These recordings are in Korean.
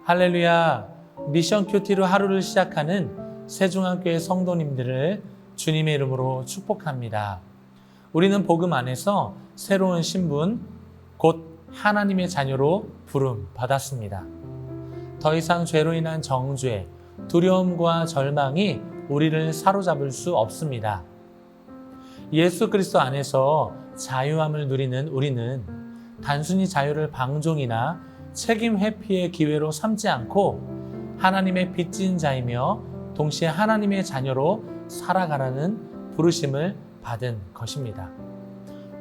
할렐루야. 미션 큐티로 하루를 시작하는 세중앙교회 성도님들을 주님의 이름으로 축복합니다. 우리는 복음 안에서 새로운 신분, 곧 하나님의 자녀로 부름 받았습니다. 더 이상 죄로 인한 정죄, 두려움과 절망이 우리를 사로잡을 수 없습니다. 예수 그리스도 안에서 자유함을 누리는 우리는 단순히 자유를 방종이나 책임 회피의 기회로 삼지 않고 하나님의 빚진 자이며 동시에 하나님의 자녀로 살아가라는 부르심을 받은 것입니다.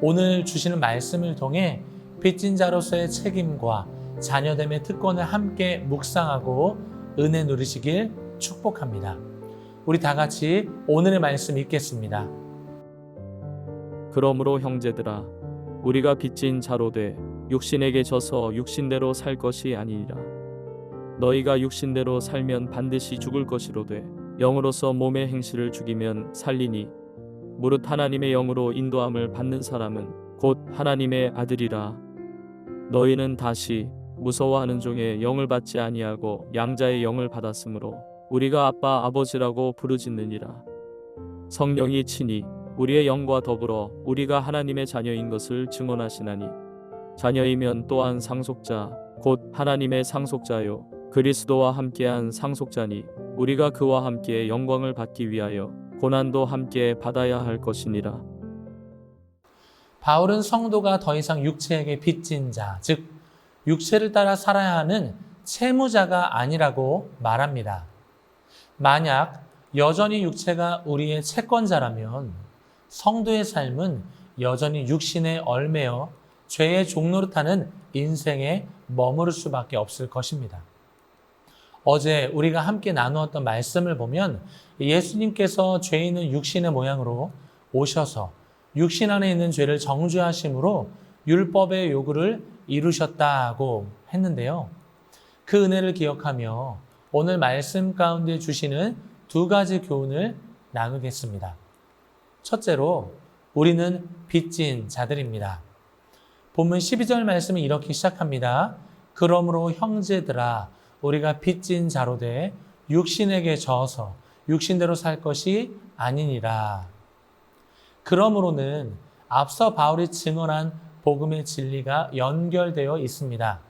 오늘 주시는 말씀을 통해 빚진 자로서의 책임과 자녀됨의 특권을 함께 묵상하고 은혜 누리시길 축복합니다. 우리 다 같이 오늘의 말씀 읽겠습니다. 그러므로 형제들아, 우리가 빚진 자로 돼 육신에게 져서 육신대로 살 것이 아니니라. 너희가 육신대로 살면 반드시 죽을 것이로되 영으로서 몸의 행실을 죽이면 살리니 무릇 하나님의 영으로 인도함을 받는 사람은 곧 하나님의 아들이라. 너희는 다시 무서워하는 종의 영을 받지 아니하고 양자의 영을 받았으므로 우리가 아빠 아버지라고 부르짖느니라. 성령이 친히 우리의 영과 더불어 우리가 하나님의 자녀인 것을 증언하시나니 자녀이면 또한 상속자 곧 하나님의 상속자요 그리스도와 함께한 상속자니 우리가 그와 함께 영광을 받기 위하여 고난도 함께 받아야 할 것이니라. 바울은 성도가 더 이상 육체에게 빚진 자, 즉 육체를 따라 살아야 하는 채무자가 아니라고 말합니다. 만약 여전히 육체가 우리의 채권자라면 성도의 삶은 여전히 육신에 얽매여 죄의 종노릇하는 인생에 머무를 수밖에 없을 것입니다. 어제 우리가 함께 나누었던 말씀을 보면 예수님께서 죄 있는 육신의 모양으로 오셔서 육신 안에 있는 죄를 정죄하심으로 율법의 요구를 이루셨다고 했는데요. 그 은혜를 기억하며 오늘 말씀 가운데 주시는 두 가지 교훈을 나누겠습니다. 첫째로 우리는 빚진 자들입니다. 본문 12절 말씀은 이렇게 시작합니다. 그러므로 형제들아, 우리가 빚진 자로 돼 육신에게 져서 육신대로 살 것이 아니니라. 그러므로는 앞서 바울이 증언한 복음의 진리가 연결되어 있습니다.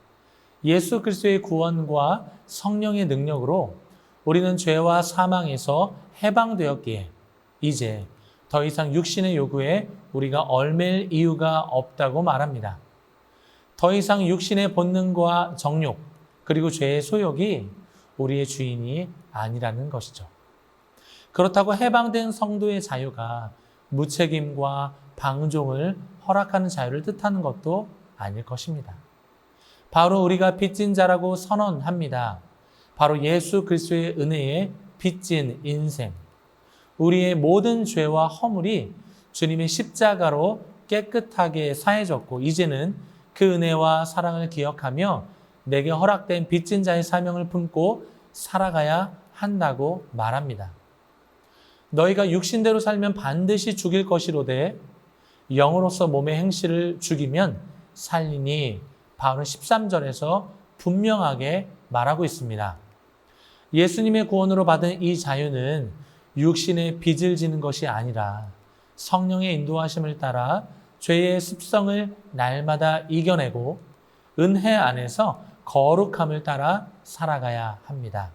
예수 그리스도의 구원과 성령의 능력으로 우리는 죄와 사망에서 해방되었기에 이제 더 이상 육신의 요구에 우리가 얽매일 이유가 없다고 말합니다. 더 이상 육신의 본능과 정욕 그리고 죄의 소욕이 우리의 주인이 아니라는 것이죠. 그렇다고 해방된 성도의 자유가 무책임과 방종을 허락하는 자유를 뜻하는 것도 아닐 것입니다. 바로 우리가 빚진 자라고 선언합니다. 바로 예수 그리스도의 은혜에 빚진 인생, 우리의 모든 죄와 허물이 주님의 십자가로 깨끗하게 사해졌고 이제는 그 은혜와 사랑을 기억하며 내게 허락된 빚진 자의 사명을 품고 살아가야 한다고 말합니다. 너희가 육신대로 살면 반드시 죽일 것이로되 영으로서 몸의 행실을 죽이면 살리니 바울은 13절에서 분명하게 말하고 있습니다. 예수님의 구원으로 받은 이 자유는 육신의 빚을 지는 것이 아니라 성령의 인도하심을 따라 죄의 습성을 날마다 이겨내고 은혜 안에서 거룩함을 따라 살아가야 합니다.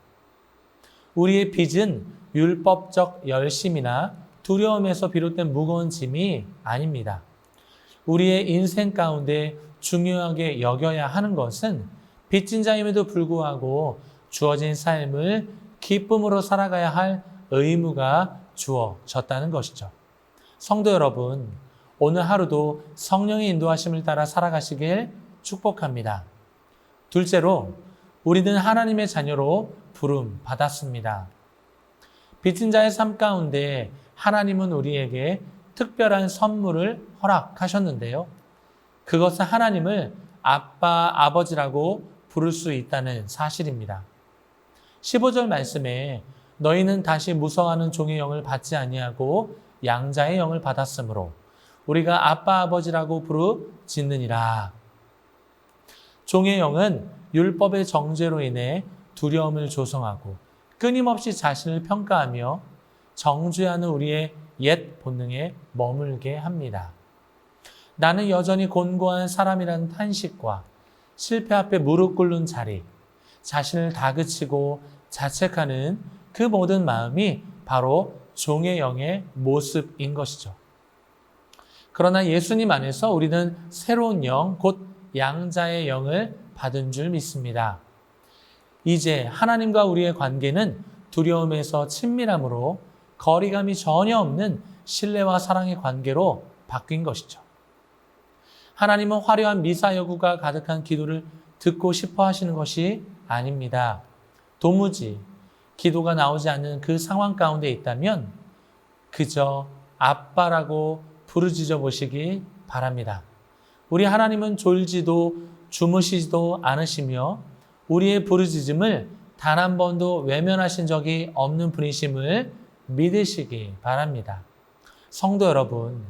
우리의 빚은 율법적 열심이나 두려움에서 비롯된 무거운 짐이 아닙니다. 우리의 인생 가운데 중요하게 여겨야 하는 것은 빚진 자임에도 불구하고 주어진 삶을 기쁨으로 살아가야 할 의무가 주어졌다는 것이죠. 성도 여러분, 오늘 하루도 성령의 인도하심을 따라 살아가시길 축복합니다. 둘째로, 우리는 하나님의 자녀로 부름 받았습니다. 빚진 자의 삶 가운데 하나님은 우리에게 특별한 선물을 허락하셨는데요. 그것은 하나님을 아빠, 아버지라고 부를 수 있다는 사실입니다. 15절 말씀에 너희는 다시 무서워하는 종의 영을 받지 아니하고 양자의 영을 받았으므로 우리가 아빠 아버지라고 부르짖느니라. 종의 영은 율법의 정죄로 인해 두려움을 조성하고 끊임없이 자신을 평가하며 정죄하는 우리의 옛 본능에 머물게 합니다. 나는 여전히 곤고한 사람이라는 탄식과 실패 앞에 무릎 꿇는 자리, 자신을 다그치고 자책하는 그 모든 마음이 바로 종의 영의 모습인 것이죠. 그러나 예수님 안에서 우리는 새로운 영, 곧 양자의 영을 받은 줄 믿습니다. 이제 하나님과 우리의 관계는 두려움에서 친밀함으로 거리감이 전혀 없는 신뢰와 사랑의 관계로 바뀐 것이죠. 하나님은 화려한 미사여구가 가득한 기도를 듣고 싶어 하시는 것이 아닙니다. 도무지 기도가 나오지 않는 그 상황 가운데 있다면 그저 아빠라고 부르짖어 보시기 바랍니다. 우리 하나님은 졸지도 주무시지도 않으시며 우리의 부르짖음을 단 한 번도 외면하신 적이 없는 분이심을 믿으시기 바랍니다. 성도 여러분,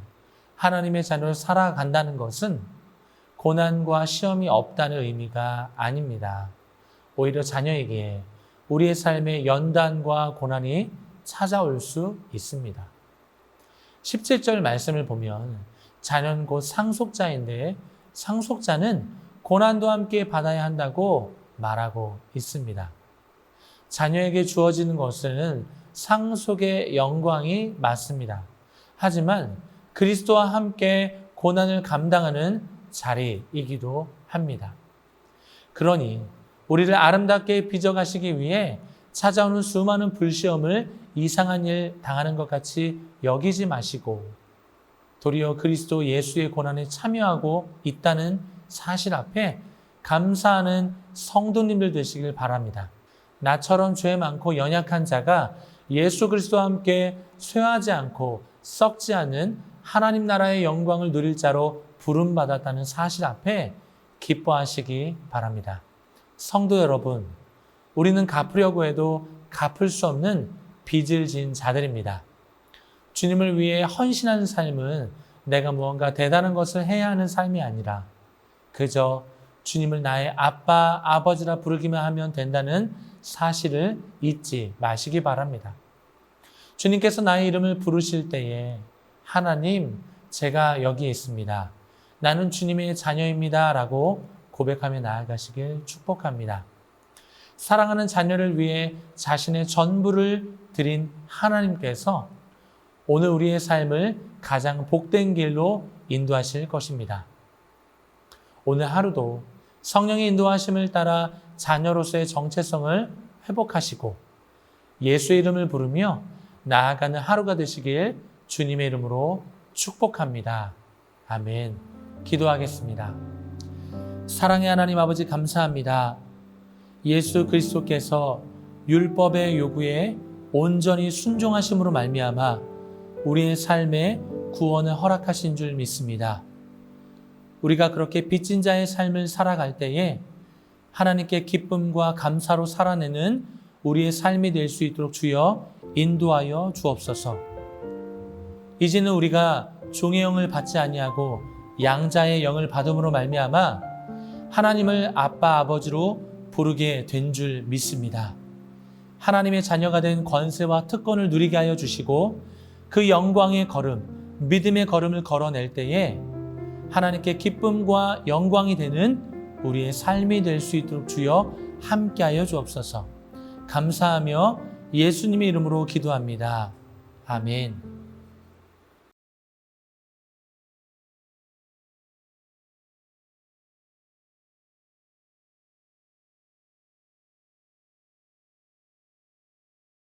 하나님의 자녀로 살아간다는 것은 고난과 시험이 없다는 의미가 아닙니다. 오히려 자녀에게 우리의 삶에 연단과 고난이 찾아올 수 있습니다. 17절 말씀을 보면 자녀는 곧 상속자인데 상속자는 고난도 함께 받아야 한다고 말하고 있습니다. 자녀에게 주어지는 것은 상속의 영광이 맞습니다. 하지만 그리스도와 함께 고난을 감당하는 자리이기도 합니다. 그러니 우리를 아름답게 빚어가시기 위해 찾아오는 수많은 불시험을 이상한 일 당하는 것 같이 여기지 마시고 도리어 그리스도 예수의 고난에 참여하고 있다는 사실 앞에 감사하는 성도님들 되시길 바랍니다. 나처럼 죄 많고 연약한 자가 예수 그리스도와 함께 쇠하지 않고 썩지 않는 하나님 나라의 영광을 누릴 자로 부름받았다는 사실 앞에 기뻐하시기 바랍니다. 성도 여러분, 우리는 갚으려고 해도 갚을 수 없는 빚을 진 자들입니다. 주님을 위해 헌신하는 삶은 내가 무언가 대단한 것을 해야 하는 삶이 아니라 그저 주님을 나의 아빠, 아버지라 부르기만 하면 된다는 사실을 잊지 마시기 바랍니다. 주님께서 나의 이름을 부르실 때에 하나님, 제가 여기 있습니다. 나는 주님의 자녀입니다. 라고 고백하며 나아가시길 축복합니다. 사랑하는 자녀를 위해 자신의 전부를 드린 하나님께서 오늘 우리의 삶을 가장 복된 길로 인도하실 것입니다. 오늘 하루도 성령의 인도하심을 따라 자녀로서의 정체성을 회복하시고 예수의 이름을 부르며 나아가는 하루가 되시길 주님의 이름으로 축복합니다. 아멘. 기도하겠습니다. 사랑의 하나님 아버지 감사합니다. 예수 그리스도께서 율법의 요구에 온전히 순종하심으로 말미암아 우리의 삶에 구원을 허락하신 줄 믿습니다. 우리가 그렇게 빚진 자의 삶을 살아갈 때에 하나님께 기쁨과 감사로 살아내는 우리의 삶이 될 수 있도록 주여 인도하여 주옵소서. 이제는 우리가 종의 영을 받지 아니하고 양자의 영을 받음으로 말미암아 하나님을 아빠 아버지로 부르게 된 줄 믿습니다. 하나님의 자녀가 된 권세와 특권을 누리게 하여 주시고 그 영광의 걸음, 믿음의 걸음을 걸어낼 때에 하나님께 기쁨과 영광이 되는 우리의 삶이 될 수 있도록 주여 함께하여 주옵소서. 감사하며 예수님의 이름으로 기도합니다. 아멘.